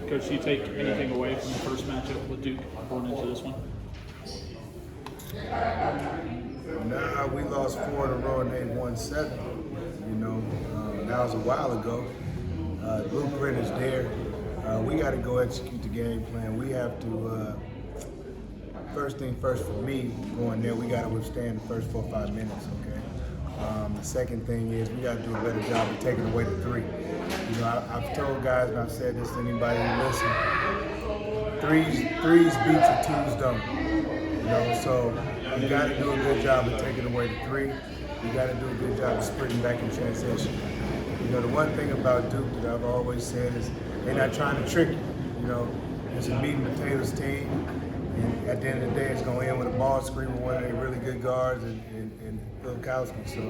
Coach, do you take anything away from the first matchup with Duke going into this one? Nah, we lost 4 in a row and they won 7. You know, that was a while ago. Blueprint is there. We got to go execute the game plan. We have to, first thing first for me, going there, we got to withstand the first 4 or 5 minutes, okay? The second thing is we got to do a better job of taking away the 3. You know, I've told guys, and I've said this to anybody who listen, threes beat you, 2s don't. You know, so you got to do a good job of taking away the 3. You got to do a good job of sprinting back in transition. You know, the one thing about Duke that I've always said is they're not trying to trick you. You know, it's a meat and potatoes team, and at the end of the day, it's going to end with a ball screen with one of their really good guards and Filkowski. So,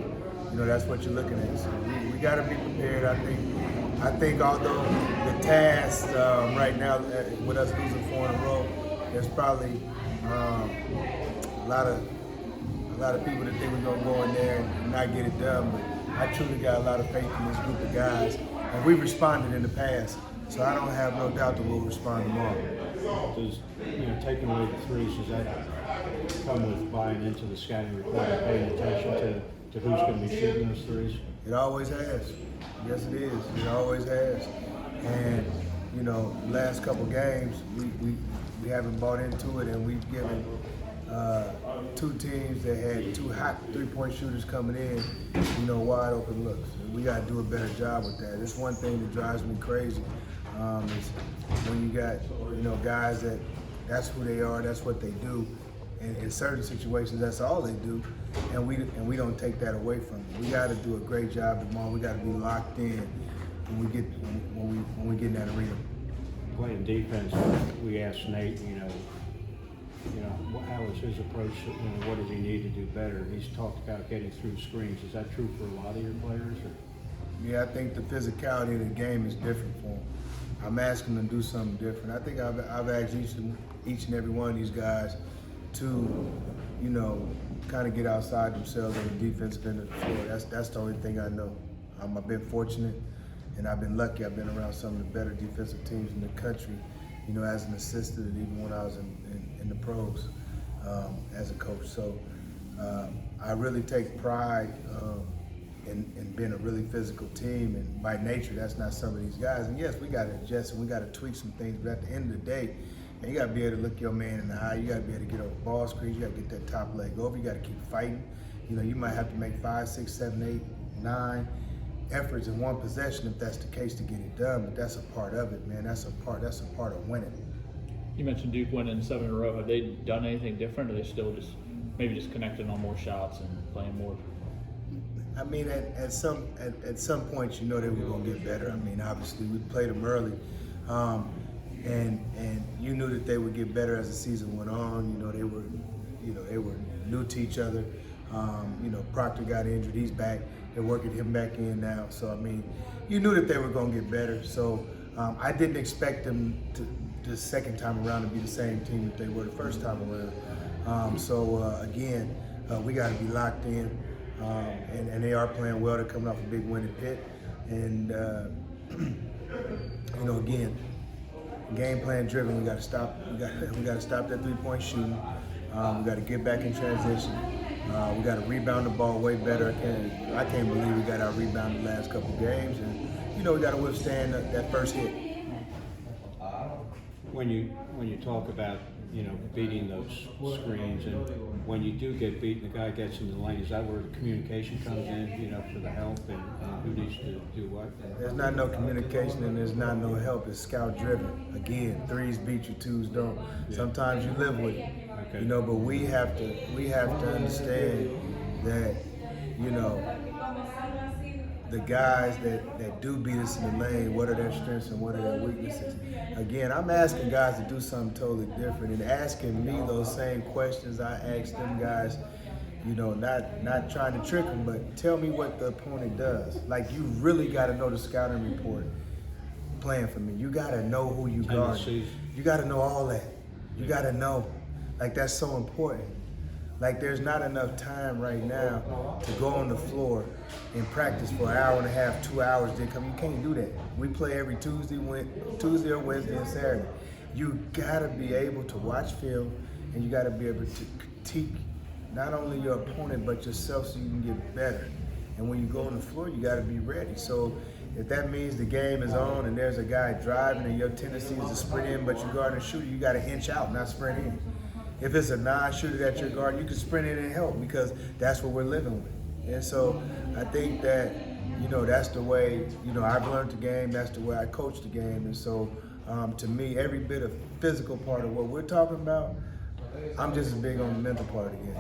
you know, that's what you're looking at. So we got to be prepared. I think although the task right now with us losing 4 in a row, there's probably a lot of people that think we're gonna go in there and not get it done. But I truly got a lot of faith in this group of guys, and we've responded in the past. So I don't have no doubt that we'll respond tomorrow. Does taking away the 3s, does that come with buying into the scouting report and paying attention to who's going to be shooting those 3s? It always has. Yes, it is. It always has. And you know, last couple games we haven't bought into it, and we've given 2 teams that had 2 hot 3-point shooters coming in, you know, wide open looks. And we got to do a better job with that. It's one thing that drives me crazy is when you got, you know, guys that's who they are, that's what they do. And in certain situations, that's all they do, and we don't take that away from them. We got to do a great job tomorrow. We got to be locked in when we get in that arena. Playing defense, we asked Nate, how was his approach? What does he need to do better? He's talked about getting through screens. Is that true for a lot of your players? Or? Yeah, I think the physicality of the game is different for him. I'm asking him to do something different. I think I've asked each and every one of these guys to, you know, kind of get outside themselves on the defensive end of the floor. That's the only thing I know. I've been fortunate and I've been lucky. I've been around some of the better defensive teams in the country, you know, as an assistant and even when I was in the pros as a coach. So I really take pride in being a really physical team, and by nature, that's not some of these guys. And yes, we got to adjust and we got to tweak some things, but at the end of the day, and you got to be able to look your man in the eye. You got to be able to get over ball screens. You got to get that top leg over. You got to keep fighting. You know, you might have to make 5, 6, 7, 8, 9 efforts in one possession if that's the case to get it done. But that's a part of it, man. That's a part of winning. You mentioned Duke winning 7 in a row. Have they done anything different, or are they still maybe just connecting on more shots and playing more? I mean, at some point, you know they were gonna get better. I mean, obviously we played them early. And you knew that they would get better as the season went on. You know, they were new to each other. You know, Proctor got injured, he's back. They're working him back in now. So I mean, you knew that they were gonna get better. So I didn't expect them to the second time around to be the same team that they were the first time around. Again, we got to be locked in, and they are playing well. They're coming off a big win at Pitt, and you know, again, game plan driven. We got to stop. We got to stop that 3-point shooting. We got to get back in transition. We got to rebound the ball way better. I can't believe we got our rebound the last couple games, and you know we got to withstand that first hit. When you talk about beating those screens, and when you do get beaten, the guy gets in the lane, is that where the communication comes in, for the help and who needs to do what? There's not no communication and there's not no help. It's scout driven. Again, 3s beat you, 2s don't. Yeah. Sometimes you live with it, okay. But we have to understand that, the guys that do beat us in the lane, what are their strengths and what are their weaknesses? Again, I'm asking guys to do something totally different and asking me those same questions I asked them guys, not trying to trick them, but tell me what the opponent does. Like, you really got to know the scouting report playing for me. You got to know who you guard. You got to know all that. You got to know. Like, that's so important. Like there's not enough time right now to go on the floor and practice for an hour and a half, 2 hours. Then come, you can't do that. We play every Tuesday or Wednesday and Saturday. You gotta be able to watch film, and you gotta be able to critique not only your opponent but yourself so you can get better. And when you go on the floor, you gotta be ready. So if that means the game is on and there's a guy driving and your tendency is to sprint in, but you guard and shooter, you gotta inch out, not sprint in. If it's a non-shooter that you're guarding, you can sprint in and help because that's what we're living with. And so I think that, that's the way, I've learned the game, that's the way I coach the game. And so to me, every bit of physical part of what we're talking about, I'm just as big on the mental part of the game.